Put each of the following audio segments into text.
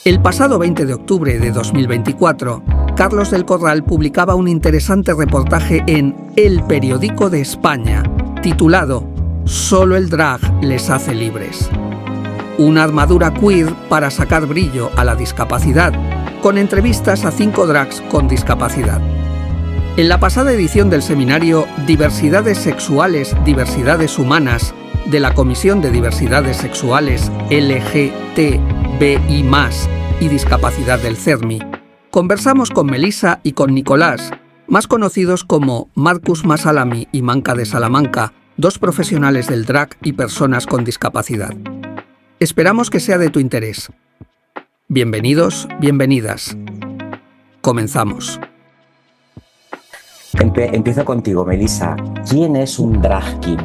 El pasado 20 de octubre de 2024, Carlos del Corral publicaba un interesante reportaje en El Periódico de España, titulado «Solo el drag les hace libres». Una armadura queer para sacar brillo a la discapacidad, con entrevistas a 5 drags con discapacidad. En la pasada edición del seminario Diversidades Sexuales, Diversidades Humanas, de la Comisión de Diversidades Sexuales LGTBI+, y Discapacidad del CERMI, conversamos con Melissa y con Nicolás, más conocidos como Marcus Masalami y Manca de Salamanca, 2 profesionales del drag y personas con discapacidad. Esperamos que sea de tu interés. Bienvenidos, bienvenidas. Comenzamos. Empiezo contigo, Melissa. ¿Quién es un drag king?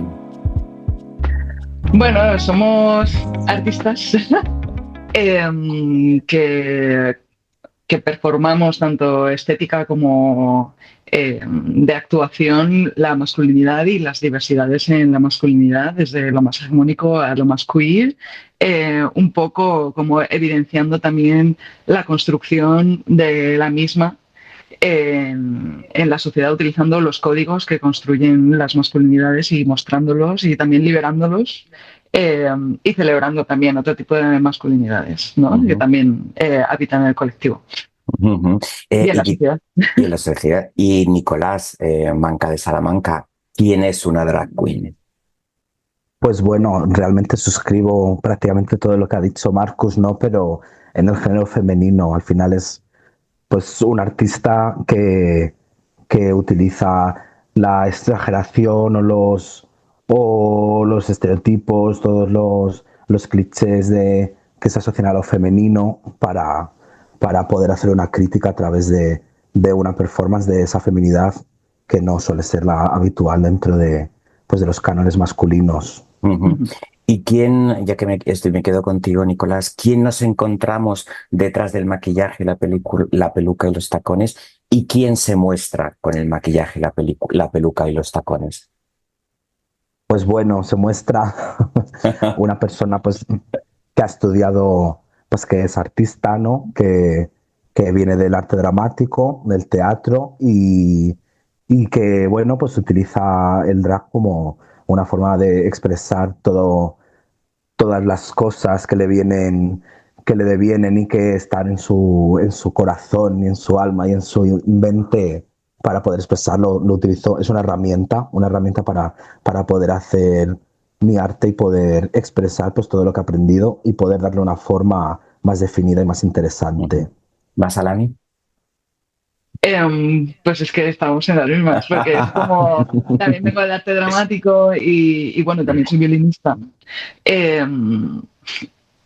Bueno, somos artistas que performamos tanto estética como de actuación la masculinidad y las diversidades en la masculinidad, desde lo más hegemónico a lo más queer, un poco como evidenciando también la construcción de la misma en la sociedad, utilizando los códigos que construyen las masculinidades y mostrándolos y también liberándolos, y celebrando también otro tipo de masculinidades, ¿no? Que también habitan en el colectivo. Y en la sociedad. Y en la sociedad. Y Nicolás, Manca de Salamanca, ¿quién es una drag queen? Pues bueno, realmente suscribo prácticamente todo lo que ha dicho Marcus, ¿no? Pero en el género femenino, al final es pues un artista que utiliza la exageración o los estereotipos, todos los clichés que se asocian a lo femenino para poder hacer una crítica a través de una performance de esa feminidad que no suele ser la habitual dentro de los cánones masculinos. ¿Y quién, ya que me quedo contigo, Nicolás, quién nos encontramos detrás del maquillaje, la peluca y los tacones? ¿Y quién se muestra con el maquillaje, la peluca y los tacones? Pues bueno, se muestra una persona pues que ha estudiado, pues que es artista, ¿no? Que viene del arte dramático, del teatro y que, bueno, pues utiliza el drag como una forma de expresar todas las cosas que le devienen y que están en su corazón y en su alma y en su mente para poder expresarlo. Lo utilizo, es una herramienta para poder hacer mi arte y poder expresar pues todo lo que he aprendido y poder darle una forma más definida y más interesante. ¿Masalami? Pues es que estamos en las mismas, porque es como, también vengo del arte dramático y bueno, también soy violinista.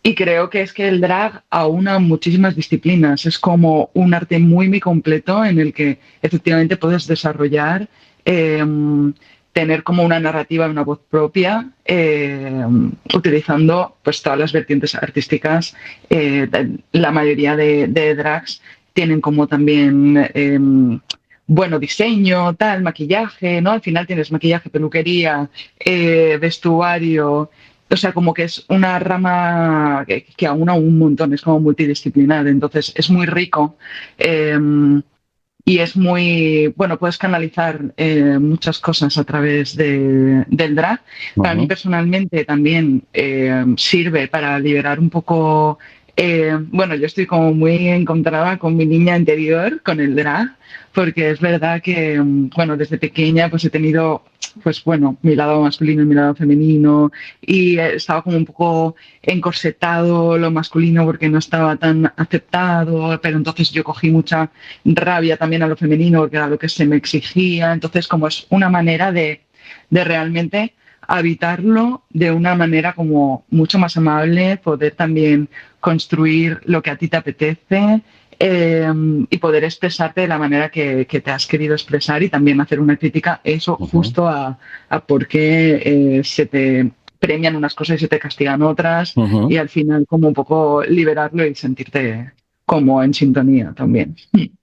Y creo que es que el drag aúna muchísimas disciplinas, es como un arte muy, muy completo en el que efectivamente puedes desarrollar, tener como una narrativa, una voz propia, utilizando pues todas las vertientes artísticas. La mayoría de drags tienen como también, bueno, diseño, tal, maquillaje, ¿no? Al final tienes maquillaje, peluquería, vestuario. O sea, como que es una rama que aúna un montón, es como multidisciplinar. Entonces, es muy rico. Y es muy, bueno, puedes canalizar muchas cosas a través del drag. Para mí personalmente también sirve para liberar un poco, bueno, yo estoy como muy encontrada con mi niña interior, con el drag, porque es verdad que, bueno, desde pequeña pues he tenido, pues bueno, mi lado masculino y mi lado femenino y estaba como un poco encorsetado lo masculino porque no estaba tan aceptado, pero entonces yo cogí mucha rabia también a lo femenino porque era lo que se me exigía. Entonces, como es una manera de realmente habitarlo de una manera como mucho más amable, poder también construir lo que a ti te apetece, y poder expresarte de la manera que te has querido expresar y también hacer una crítica, eso justo a por qué se te premian unas cosas y se te castigan otras, y al final como un poco liberarlo y sentirte como en sintonía también.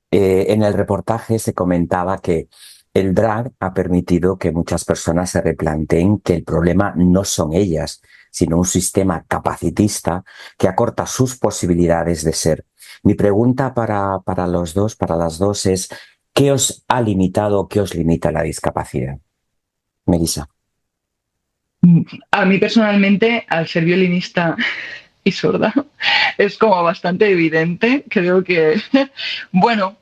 En el reportaje se comentaba que el drag ha permitido que muchas personas se replanteen que el problema no son ellas, sino un sistema capacitista que acorta sus posibilidades de ser. Mi pregunta para los dos, para las dos, es ¿qué os ha limitado, qué os limita la discapacidad? Melissa. A mí personalmente, al ser violinista y sorda, es como bastante evidente. Creo que, bueno,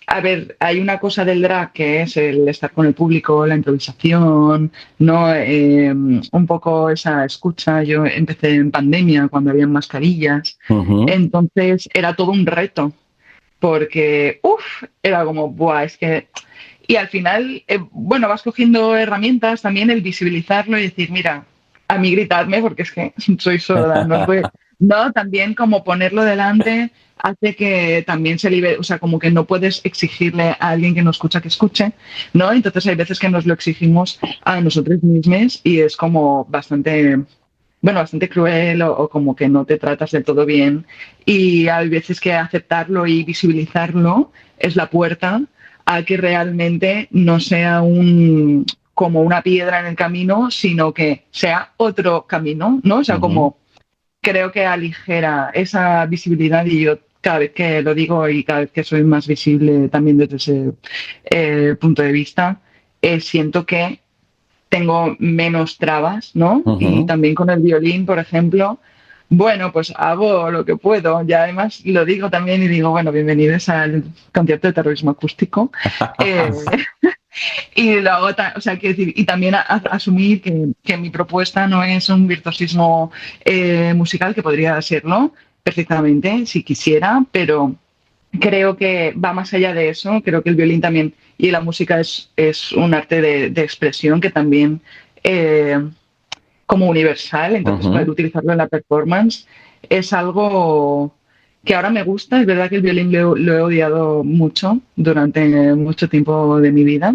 a ver, hay una cosa del drag que es el estar con el público, la improvisación, ¿no? Un poco esa escucha. Yo empecé en pandemia cuando había mascarillas, entonces era todo un reto, porque, era como, buah, es que... Y al final, bueno, vas cogiendo herramientas, también el visibilizarlo y decir, mira, a mí gritadme porque es que soy sorda, no os voy... No, también como ponerlo delante hace que también se libere, o sea, como que no puedes exigirle a alguien que no escucha que escuche, ¿no? Entonces hay veces que nos lo exigimos a nosotros mismos y es como bastante, bueno, bastante cruel o como que no te tratas del todo bien. Y hay veces que aceptarlo y visibilizarlo es la puerta a que realmente no sea como una piedra en el camino, sino que sea otro camino, ¿no? O sea, como creo que aligera esa visibilidad y yo cada vez que lo digo y cada vez que soy más visible también desde ese punto de vista, siento que tengo menos trabas, ¿no? Y también con el violín, por ejemplo, bueno, pues hago lo que puedo. Y además lo digo también y digo, bueno, bienvenidos al concierto de terrorismo acústico. Y lo hago, o sea, quiero decir, y también asumir que mi propuesta no es un virtuosismo musical, que podría serlo perfectamente si quisiera, pero creo que va más allá de eso. Creo que el violín también y la música es un arte de expresión que también como universal, entonces poder utilizarlo en la performance es algo que ahora me gusta. Es verdad que el violín lo he odiado mucho durante mucho tiempo de mi vida,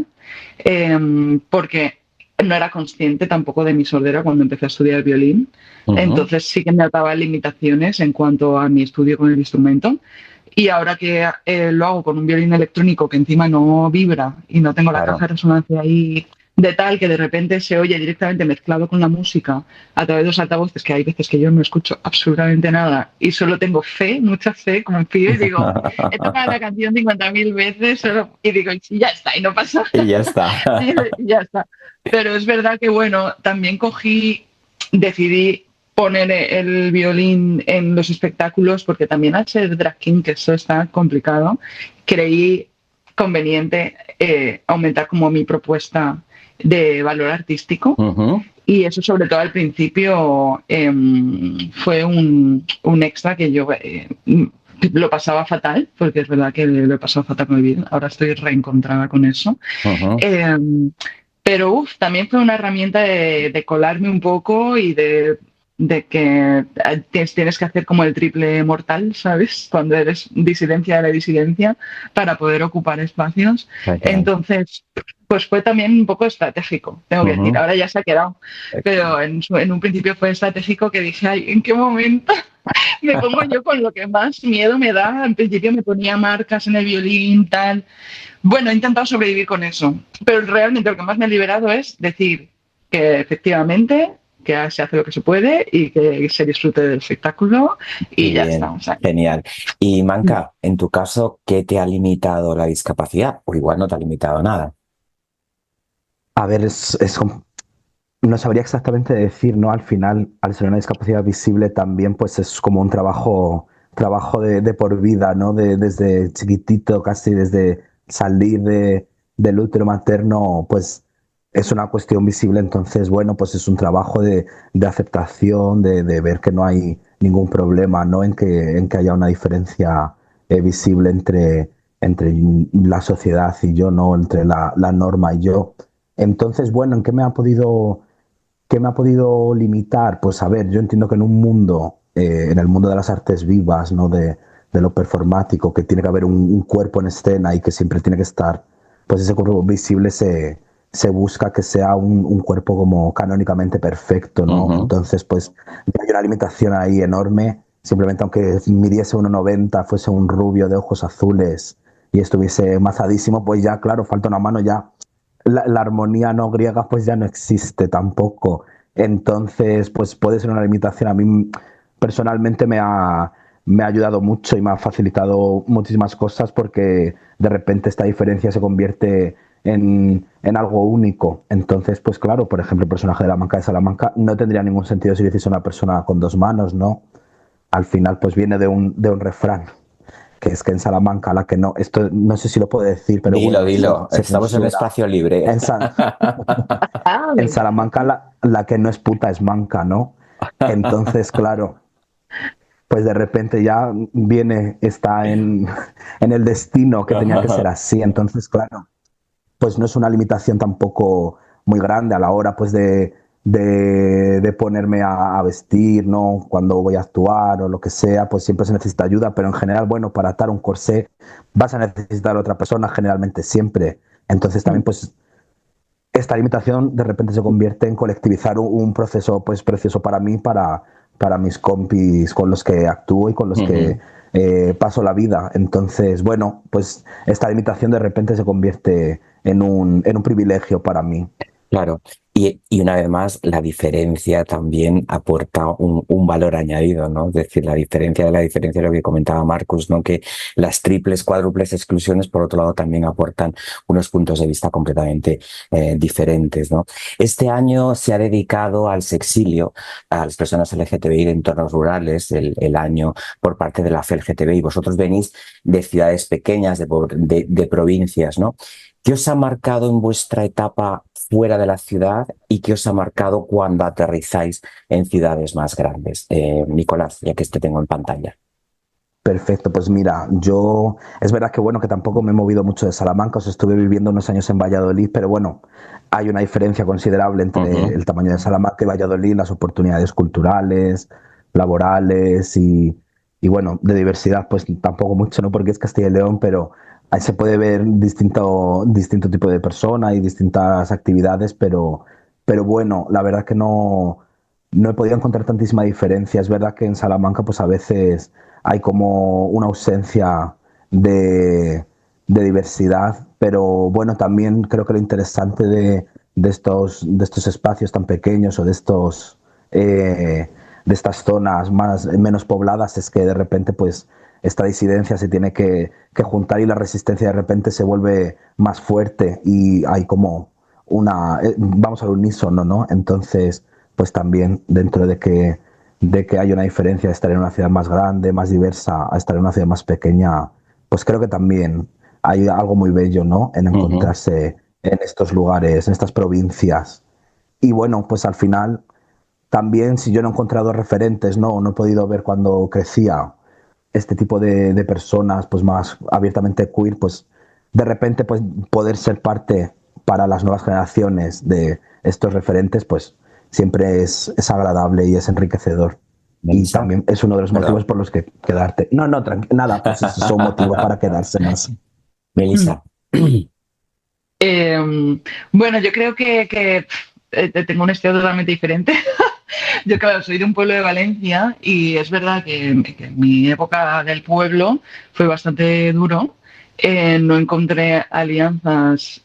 porque no era consciente tampoco de mi sordera cuando empecé a estudiar violín. Entonces sí que me ataba limitaciones en cuanto a mi estudio con el instrumento. Y ahora que lo hago con un violín electrónico que encima no vibra y no tengo la caja de resonancia ahí de tal que de repente se oye directamente mezclado con la música a través de los altavoces, que hay veces que yo no escucho absolutamente nada y solo tengo fe, mucha fe, confío y digo, he tocado la canción 50.000 veces y digo, y ya está, y no pasa nada. Y ya está. Y ya está. Pero es verdad que, bueno, también decidí poner el violín en los espectáculos porque también al ser drag king, que eso está complicado, creí conveniente aumentar como mi propuesta de valor artístico. Y eso sobre todo al principio fue un extra que yo lo pasaba fatal, porque es verdad que lo he pasado fatal con el vídeo. Ahora estoy reencontrada con eso. Pero también fue una herramienta de colarme un poco y de que tienes que hacer como el triple mortal, ¿sabes? Cuando eres disidencia de la disidencia para poder ocupar espacios. Entonces, pues fue también un poco estratégico, tengo que decir. Ahora ya se ha quedado. Pero en un principio fue estratégico, que dije, ay, ¿en qué momento me pongo yo con lo que más miedo me da? En principio me ponía marcas en el violín, tal. Bueno, he intentado sobrevivir con eso. Pero realmente lo que más me ha liberado es decir que efectivamente que se hace lo que se puede y que se disfrute del espectáculo y ya está. O sea, genial. Y Manca, en tu caso, ¿qué te ha limitado la discapacidad? O igual no te ha limitado nada. A ver, no sabría exactamente decir, ¿no? Al final, al ser una discapacidad visible también, pues es como un trabajo de por vida, ¿no? Desde chiquitito, casi desde salir del útero materno, pues es una cuestión visible. Entonces, bueno, pues es un trabajo de aceptación, de ver que no hay ningún problema, ¿no? En que haya una diferencia visible entre la sociedad y yo, ¿no? Entre la norma y yo. Entonces, bueno, ¿en qué me ha podido limitar? Pues a ver, yo entiendo que en un mundo, en el mundo de las artes vivas, ¿no? De lo performático, que tiene que haber un cuerpo en escena y que siempre tiene que estar, pues ese cuerpo visible se busca que sea un cuerpo como canónicamente perfecto, ¿no? Entonces, pues hay una limitación ahí enorme. Simplemente aunque midiese 1,90, fuese un rubio de ojos azules y estuviese mazadísimo, pues ya, claro, falta una mano, ya la armonía no griega pues ya no existe tampoco. Entonces, pues puede ser una limitación. A mí personalmente me ha ayudado mucho y me ha facilitado muchísimas cosas porque de repente esta diferencia se convierte en algo único. Entonces, pues claro, por ejemplo, el personaje de la Manca de Salamanca no tendría ningún sentido si lo hiciese una persona con dos manos, ¿no? Al final, pues viene de un refrán, que es que en Salamanca la que no, esto no sé si lo puedo decir, pero Dilo, bueno, dilo, se estamos en censura. espacio libre. En, Ah, en Salamanca la que no es puta es manca, ¿no? Entonces, claro, pues de repente ya viene, está en el destino que tenía que ser así. Entonces, claro, pues no es una limitación tampoco muy grande a la hora pues de ponerme a vestir, ¿no? Cuando voy a actuar o lo que sea, pues siempre se necesita ayuda, pero en general, bueno, para atar un corsé vas a necesitar a otra persona, generalmente siempre. Entonces también pues esta limitación de repente se convierte en colectivizar un proceso pues precioso para mí, para mis compis con los que actúo y con los que paso la vida. Entonces, bueno, pues esta limitación de repente se convierte en un privilegio para mí. Claro, y una vez más, la diferencia también aporta un valor añadido, ¿no? Es decir, la diferencia de la diferencia, lo que comentaba Marcus, ¿no? Que las triples, cuádruples exclusiones, por otro lado, también aportan unos puntos de vista completamente diferentes, ¿no? Este año se ha dedicado al sexilio, a las personas LGTBI de entornos rurales, el año por parte de la FELGTBI. Vosotros venís de ciudades pequeñas, de provincias, ¿no? ¿Qué os ha marcado en vuestra etapa fuera de la ciudad y qué os ha marcado cuando aterrizáis en ciudades más grandes? Nicolás, ya que te tengo en pantalla. Perfecto, pues mira, yo es verdad que bueno que tampoco me he movido mucho de Salamanca, os estuve viviendo unos años en Valladolid, pero bueno, hay una diferencia considerable entre el tamaño de Salamanca y Valladolid, las oportunidades culturales, laborales y bueno, de diversidad, pues tampoco mucho, ¿no? Porque es Castilla y León, pero ahí se puede ver distinto tipo de persona y distintas actividades, pero bueno, la verdad que no he podido encontrar tantísima diferencia. Es verdad que en Salamanca, pues a veces hay como una ausencia de diversidad, pero bueno, también creo que lo interesante de estos espacios tan pequeños o de estas zonas menos pobladas es que de repente pues esta disidencia se tiene que juntar y la resistencia de repente se vuelve más fuerte y hay como vamos al unísono, ¿no? Entonces, pues también dentro de que hay una diferencia de estar en una ciudad más grande, más diversa, a estar en una ciudad más pequeña, pues creo que también hay algo muy bello, ¿no? En encontrarse en estos lugares, en estas provincias. Y bueno, pues al final, también si yo no he encontrado referentes, no he podido ver cuando crecía este tipo de personas, pues más abiertamente queer, pues de repente pues poder ser parte para las nuevas generaciones de estos referentes, pues siempre es agradable y es enriquecedor. Y Melissa, también es uno de los motivos perdón. por los que quedarte. No, nada, pues esos son motivos para quedarse más. Melissa. Bueno, yo creo que tengo un estilo totalmente diferente. Yo, claro, soy de un pueblo de Valencia y es verdad que mi época del pueblo fue bastante duro. No encontré alianzas,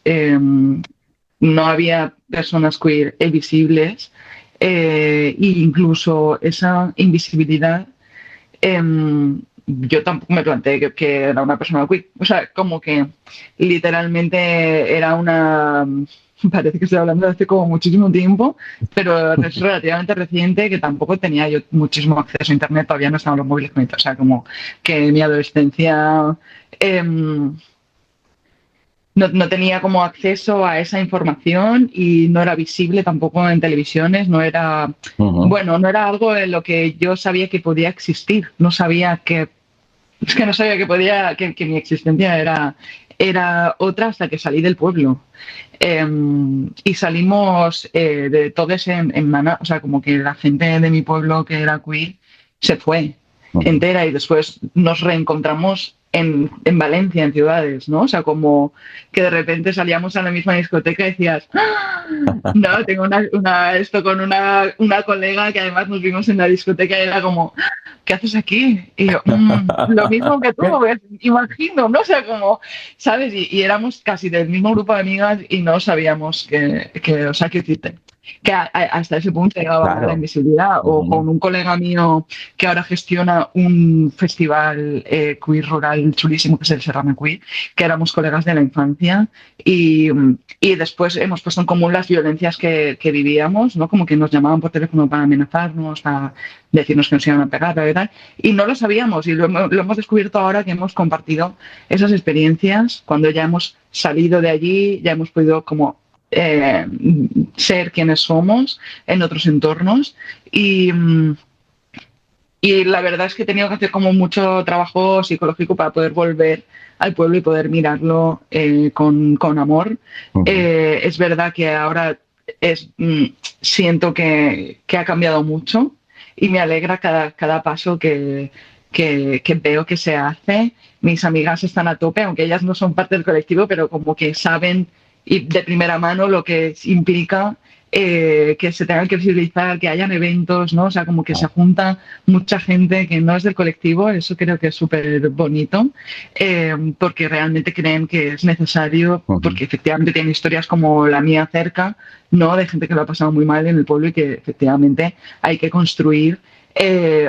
no había personas queer visibles e incluso esa invisibilidad. Yo tampoco me planteé que era una persona queer. O sea, como que literalmente era una... Parece que estoy hablando de hace como muchísimo tiempo, pero es relativamente reciente que tampoco tenía yo muchísimo acceso a Internet, todavía no estaban los móviles conectados. O sea, como que en mi adolescencia no tenía como acceso a esa información y no era visible tampoco en televisiones, no era, bueno, no era algo en lo que yo sabía que podía existir, no sabía que, es que no sabía que podía, que mi existencia era otra hasta que salí del pueblo. Y salimos de todos en maná, o sea, como que la gente de mi pueblo que era queer se fue entera y después nos reencontramos en Valencia, en ciudades, ¿no? O sea, como que de repente salíamos a la misma discoteca y decías, "¡Ah!". No, tengo esto con una colega que además nos vimos en la discoteca y era como, ¿qué haces aquí? Y yo, lo mismo que tú, imagino, ¿no? O sea, como, ¿sabes? Y éramos casi del mismo grupo de amigas y no sabíamos o sea, que hiciste. Que hasta ese punto llegaba la Claro. invisibilidad, o con un colega mío que ahora gestiona un festival queer rural chulísimo que es el Serrano Queer, que éramos colegas de la infancia y después hemos puesto en común las violencias que vivíamos, ¿no? Como que nos llamaban por teléfono para amenazarnos, para decirnos que nos iban a pegar, y tal, y no lo sabíamos y lo hemos descubierto ahora que hemos compartido esas experiencias, cuando ya hemos salido de allí, ya hemos podido como ser quienes somos en otros entornos y la verdad es que he tenido que hacer como mucho trabajo psicológico para poder volver al pueblo y poder mirarlo con amor. Es verdad que ahora siento que ha cambiado mucho y me alegra cada paso que veo que se hace. Mis amigas están a tope, aunque ellas no son parte del colectivo, pero como que saben y de primera mano lo que implica que se tengan que visibilizar, que hayan eventos, ¿no? O sea, como que se junta mucha gente que no es del colectivo, eso creo que es súper bonito, porque realmente creen que es necesario, porque efectivamente tienen historias como la mía cerca, ¿no? De gente que lo ha pasado muy mal en el pueblo y que efectivamente hay que construir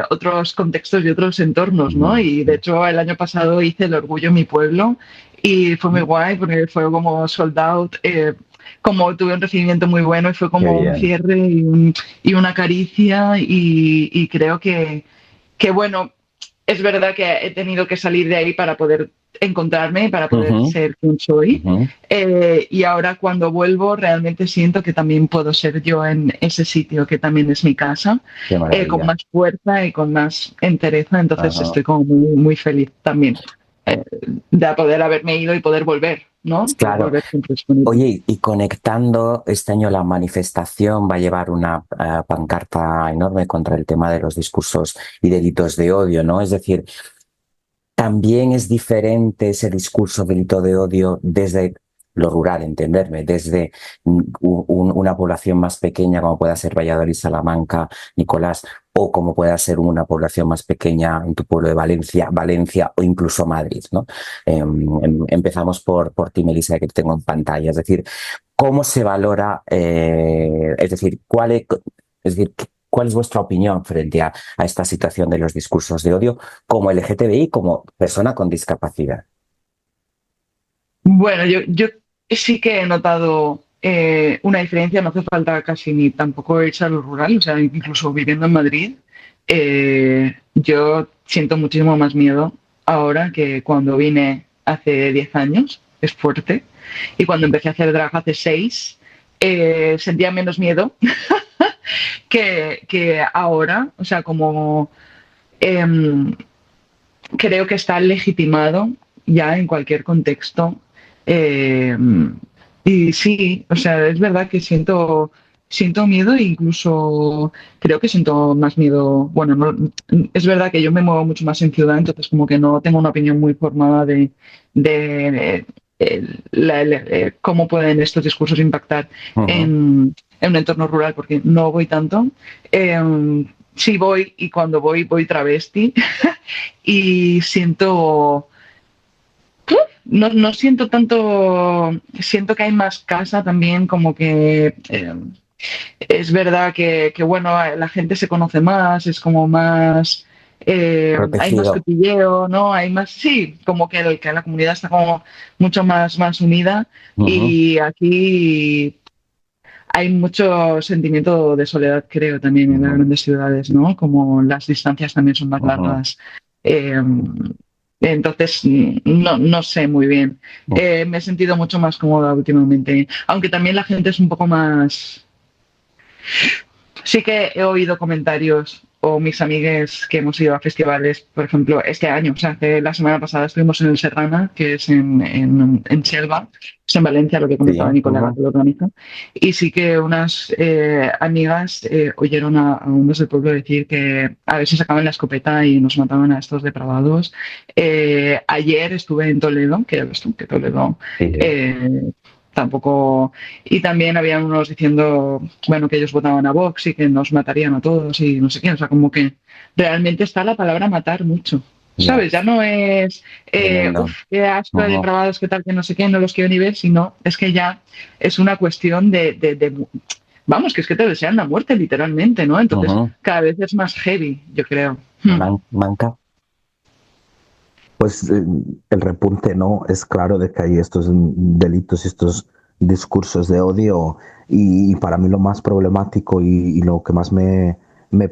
otros contextos y otros entornos, ¿no? Y de hecho el año pasado hice el Orgullo en mi pueblo y fue muy guay porque fue como sold out, como tuve un recibimiento muy bueno y fue como un cierre y una caricia y creo que, bueno, es verdad que he tenido que salir de ahí para poder encontrarme, para poder ser quien soy. Y ahora cuando vuelvo realmente siento que también puedo ser yo en ese sitio que también es mi casa, con más fuerza y con más entereza. Entonces estoy como muy, muy feliz también de poder haberme ido y poder volver, ¿no? Claro. Volver siempre es bonito. Oye, y conectando, este año la manifestación va a llevar una pancarta enorme contra el tema de los discursos y delitos de odio, ¿no? Es decir, también es diferente ese discurso delito de odio desde lo rural, entenderme, desde una población más pequeña como pueda ser Valladolid, Salamanca, Nicolás, o como pueda ser una población más pequeña en tu pueblo de Valencia o incluso Madrid, ¿no? Empezamos por ti, Melissa, que te tengo en pantalla. Es decir, ¿cómo se valora? Es decir, ¿cuál es vuestra opinión frente a esta situación de los discursos de odio como LGTBI, como persona con discapacidad? Bueno, yo sí que he notado una diferencia, no hace falta casi ni tampoco irse a lo rural, o sea, incluso viviendo en Madrid, yo siento muchísimo más miedo ahora que cuando vine hace 10 años, es fuerte, y cuando empecé a hacer drag hace 6, sentía menos miedo que ahora, o sea, como creo que está legitimado ya en cualquier contexto. Eh, y sí, o sea, es verdad que siento miedo e incluso creo que siento más miedo. Bueno, es verdad que yo me muevo mucho más en ciudad, entonces como que no tengo una opinión muy formada de cómo pueden estos discursos impactar en un entorno rural, porque no voy tanto. Sí voy y cuando voy travesti y siento... No siento tanto, siento que hay más casa también, como que es verdad que, bueno, la gente se conoce más, es como más, hay más cotilleo, ¿no? Hay más, sí, como que la comunidad está como mucho más unida y aquí hay mucho sentimiento de soledad, creo, también en las grandes ciudades, ¿no? Como las distancias también son más largas. Entonces, no sé muy bien. Me he sentido mucho más cómoda últimamente, aunque también la gente es un poco más... Sí que he oído comentarios o mis amigues que hemos ido a festivales, por ejemplo, este año, o sea, la semana pasada estuvimos en el Serrana, que es en Selva, es en Valencia, lo que Sí. comentaba Nicolás, que lo organiza, y sí que unas amigas oyeron a unos del pueblo decir que a ver si sacaban la escopeta y nos mataban a estos depravados. Ayer estuve en Toledo, que ya ves tú, que Toledo Sí. tampoco... Y también habían unos diciendo, bueno, que ellos votaban a Vox y que nos matarían a todos y no sé qué. O sea, como que realmente está la palabra matar mucho. Ya, ¿Sabes? Ya no es, tremendo. qué asco de Ujú. depravados, qué tal, que no sé qué, no los quiero ni ver, sino es que ya es una cuestión vamos, que es que te desean la muerte literalmente, ¿no? Entonces Ujú. cada vez es más heavy, yo creo. Manca. Pues el repunte, ¿no? Es claro de que hay estos delitos y estos discursos de odio y para mí lo más problemático y lo que más me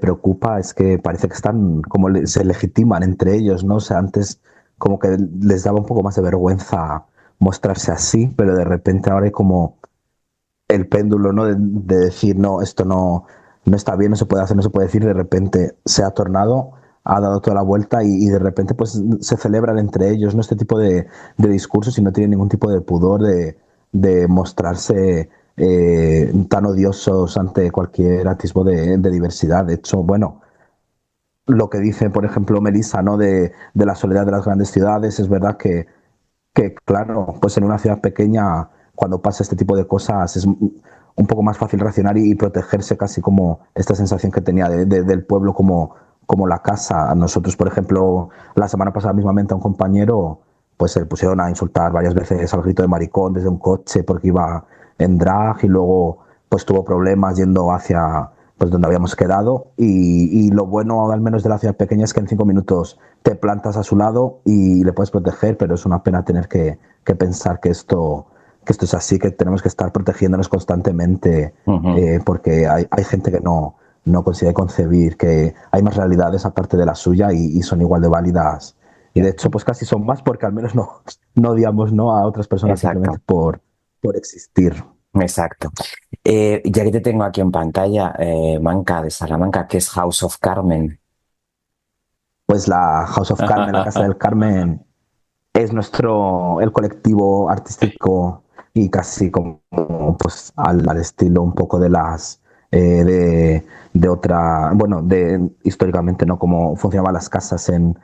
preocupa es que parece que están como se legitiman entre ellos, ¿no? O sea, antes como que les daba un poco más de vergüenza mostrarse así, pero de repente ahora hay como el péndulo, ¿no? De decir, no, esto no está bien, no se puede hacer, no se puede decir, de repente se ha tornado, ha dado toda la vuelta y de repente pues se celebran entre ellos, ¿no? Este tipo de discursos y no tienen ningún tipo de pudor de mostrarse tan odiosos ante cualquier atisbo de diversidad. De hecho, bueno, lo que dice, por ejemplo, Melissa, ¿no? De la soledad de las grandes ciudades, es verdad que claro, pues en una ciudad pequeña, cuando pasa este tipo de cosas, es un poco más fácil reaccionar y protegerse, casi como esta sensación que tenía del pueblo como la casa. A nosotros, por ejemplo, la semana pasada mismamente a un compañero, pues se le pusieron a insultar varias veces al grito de maricón desde un coche porque iba en drag y luego pues tuvo problemas yendo hacia pues donde habíamos quedado y lo bueno al menos de la ciudad pequeña es que en 5 minutos te plantas a su lado y le puedes proteger, pero es una pena tener que pensar que esto es así, que tenemos que estar protegiéndonos constantemente Ujú. porque hay gente que no consigue concebir que hay más realidades aparte de la suya y son igual de válidas. Y de hecho, pues casi son más porque al menos no odiamos, ¿no? A otras personas simplemente Exacto, por existir. exacto. Ya que te tengo aquí en pantalla, Manca de Salamanca, que es House of Carmen. Pues la House of Carmen, la Casa del Carmen, es el colectivo artístico y casi como pues al estilo un poco de las de otra, bueno, históricamente, ¿no? Como funcionaban las casas en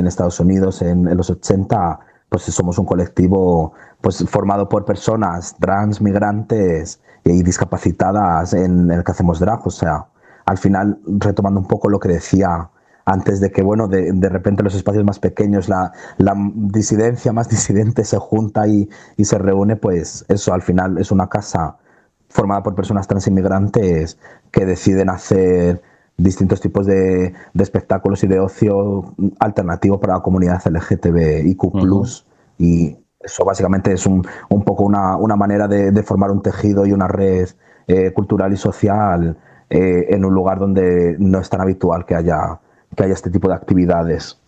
Estados Unidos en los 80 pues somos un colectivo pues formado por personas trans, migrantes y discapacitadas en el que hacemos drag, o sea, al final retomando un poco lo que decía antes de que, bueno, de repente los espacios más pequeños, la disidencia más disidente se junta y se reúne, pues eso al final es una casa formada por personas trans inmigrantes que deciden hacer distintos tipos de espectáculos y de ocio alternativo para la comunidad LGTBIQ+, Ujú. y eso básicamente es un poco una manera de formar un tejido y una red cultural y social en un lugar donde no es tan habitual que haya este tipo de actividades.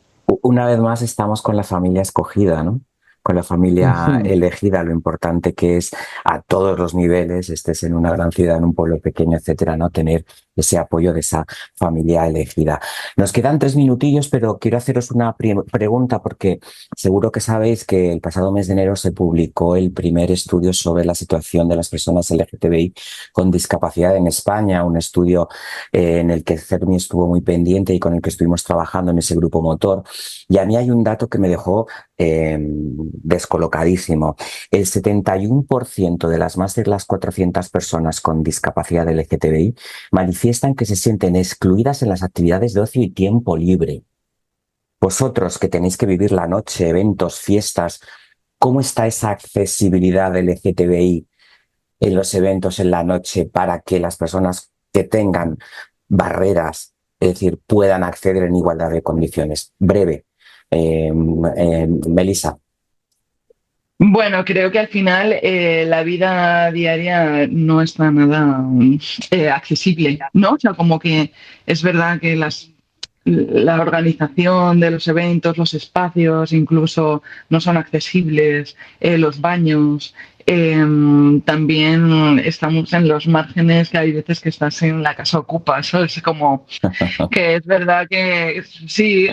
Una vez más estamos con la familia escogida, ¿no? Con la familia Ujú. elegida, lo importante que es a todos los niveles, estés en una gran ciudad, en un pueblo pequeño, etcétera, no tener ese apoyo de esa familia elegida. Nos quedan 3 minutillos, pero quiero haceros una pregunta porque seguro que sabéis que el pasado mes de enero se publicó el primer estudio sobre la situación de las personas LGTBI con discapacidad en España, un estudio en el que CERMI estuvo muy pendiente y con el que estuvimos trabajando en ese grupo motor. Y a mí hay un dato que me dejó descolocadísimo. El 71% de las más de las 400 personas con discapacidad LGTBI manifiestan que se sienten excluidas en las actividades de ocio y tiempo libre. Vosotros que tenéis que vivir la noche, eventos, fiestas, ¿cómo está esa accesibilidad LGTBI en los eventos en la noche para que las personas que tengan barreras, es decir, puedan acceder en igualdad de condiciones? Breve. Melissa. Bueno, creo que al final la vida diaria no está nada accesible, ¿no? O sea, como que es verdad que la organización de los eventos, los espacios, incluso no son accesibles, los baños. También estamos en los márgenes, que hay veces que estás en la casa ocupa, eso es como que es verdad que sí,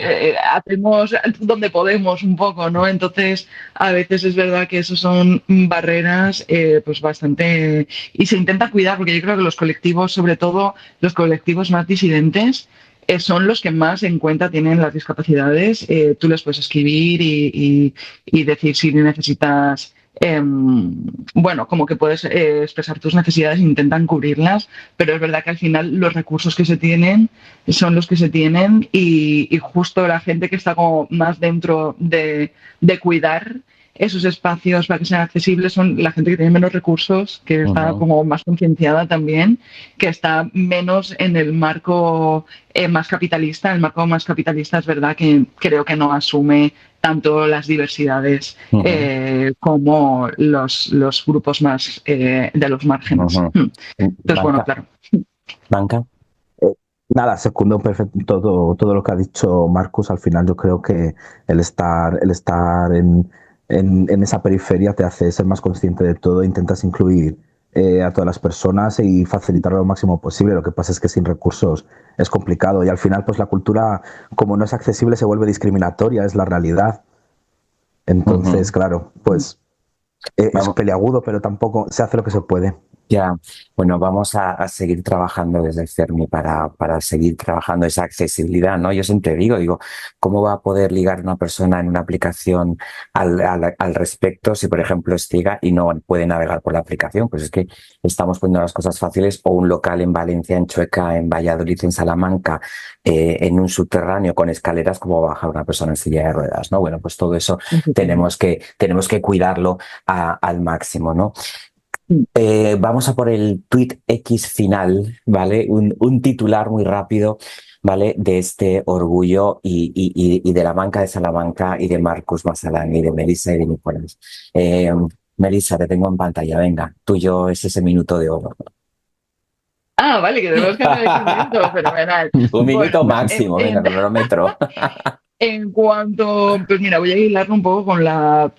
hacemos donde podemos un poco, ¿no? Entonces, a veces es verdad que eso son barreras pues bastante... Y se intenta cuidar, porque yo creo que los colectivos, sobre todo los colectivos más disidentes, son los que más en cuenta tienen las discapacidades. Tú les puedes escribir y decir si necesitas... bueno, como que puedes expresar tus necesidades e intentan cubrirlas, pero es verdad que al final los recursos que se tienen son los que se tienen y justo la gente que está como más dentro de cuidar esos espacios para que sean accesibles son la gente que tiene menos recursos, que está como más concienciada también, que está menos en el marco más capitalista. El marco más capitalista es verdad que creo que no asume tanto las diversidades como los grupos más de los márgenes. Entonces, bueno, claro. Blanca. Nada, secundo perfecto todo lo que ha dicho Marcus. Al final yo creo que el estar en esa periferia te hace ser más consciente de todo, intentas incluir a todas las personas y facilitarlo lo máximo posible. Lo que pasa es que sin recursos es complicado y al final pues la cultura, como no es accesible, se vuelve discriminatoria, es la realidad. Entonces, claro, pues es peliagudo, pero tampoco se hace lo que se puede. Ya, bueno, vamos a seguir trabajando desde el CERMI para seguir trabajando esa accesibilidad, ¿no? Yo siempre digo, ¿cómo va a poder ligar una persona en una aplicación al respecto si, por ejemplo, es ciega y no puede navegar por la aplicación? Pues es que estamos poniendo las cosas fáciles, o un local en Valencia, en Chueca, en Valladolid, en Salamanca, en un subterráneo con escaleras, ¿cómo va a bajar una persona en silla de ruedas, ¿no? Bueno, pues todo eso tenemos que cuidarlo al máximo, ¿no? Vamos a por el tweet X final, ¿vale? Un titular muy rápido, ¿vale? De este orgullo y de la banca de Salamanca y de Marcus Masalán y de Melissa y de Nicolás. Melissa, te tengo en pantalla, venga, tuyo es ese minuto de oro. Ah, vale, que tenemos que hacer un minuto, fenomenal. Un minuto máximo, venga, cronómetro. En cuanto, pues mira, voy a hilarlo un poco con la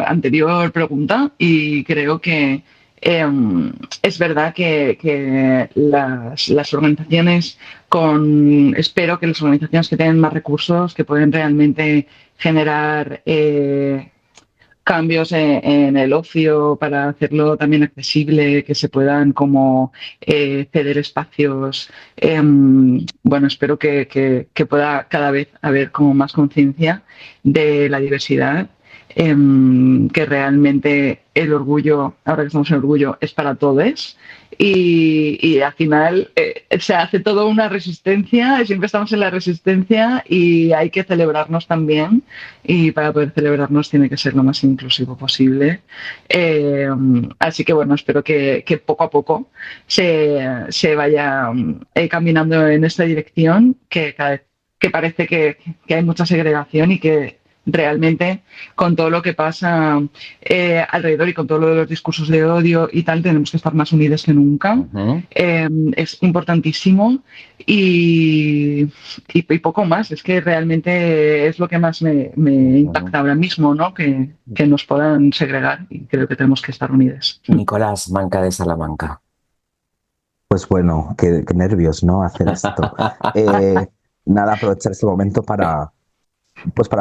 anterior pregunta y creo que es verdad que las organizaciones espero que las organizaciones que tienen más recursos, que pueden realmente generar cambios en el ocio para hacerlo también accesible, que se puedan como ceder espacios. Bueno, espero que pueda cada vez haber como más conciencia de la diversidad, que realmente el orgullo, ahora que estamos en orgullo, es para todos. Y al final se hace toda una resistencia, siempre estamos en la resistencia y hay que celebrarnos también, y para poder celebrarnos tiene que ser lo más inclusivo posible. Así que bueno, espero que poco a poco se vaya caminando en esta dirección, que cada vez que parece que hay mucha segregación y que realmente con todo lo que pasa alrededor y con todo lo de los discursos de odio y tal, tenemos que estar más unidos que nunca. Es importantísimo y poco más. Es que realmente es lo que más me impacta ahora mismo, ¿no? Que nos puedan segregar, y creo que tenemos que estar unidos. Nicolás, Manca de Salamanca. Pues bueno, qué nervios, ¿no? Hacer esto. Nada, aprovechar este momento para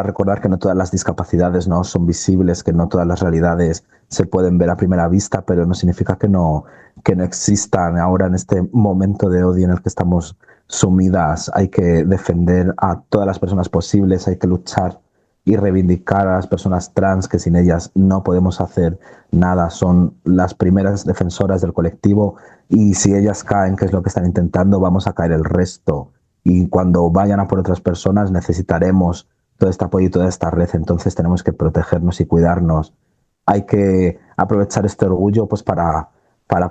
recordar que no todas las discapacidades, ¿no?, son visibles, que no todas las realidades se pueden ver a primera vista, pero no significa que no existan. Ahora, en este momento de odio en el que estamos sumidas, hay que defender a todas las personas posibles, hay que luchar y reivindicar a las personas trans, que sin ellas no podemos hacer nada. Son las primeras defensoras del colectivo y si ellas caen, que es lo que están intentando, vamos a caer el resto. Y cuando vayan a por otras personas necesitaremos todo este apoyo y toda esta red, entonces tenemos que protegernos y cuidarnos. Hay que aprovechar este orgullo pues para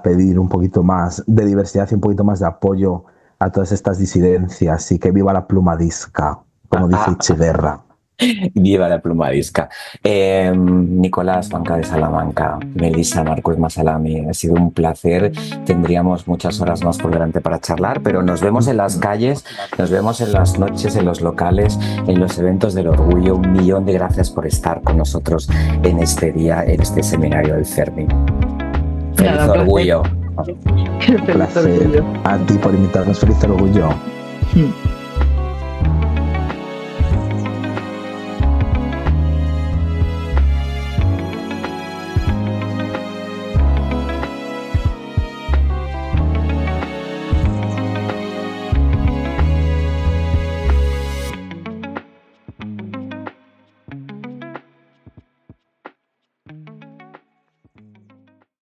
pedir un poquito más de diversidad y un poquito más de apoyo a todas estas disidencias, y que viva la pluma disca, como dice Ichiguerra. Viva la plumadisca. Nicolás Banca de Salamanca, Melissa Marcos Masalami, ha sido un placer. Tendríamos muchas horas más por delante para charlar, pero nos vemos en las calles, nos vemos en las noches, en los locales, en los eventos del orgullo. 1.000.000 de gracias por estar con nosotros en este día, en este seminario del Fermi. ¡Feliz Nada, orgullo! Un placer a ti por invitarnos. Feliz orgullo. Placer.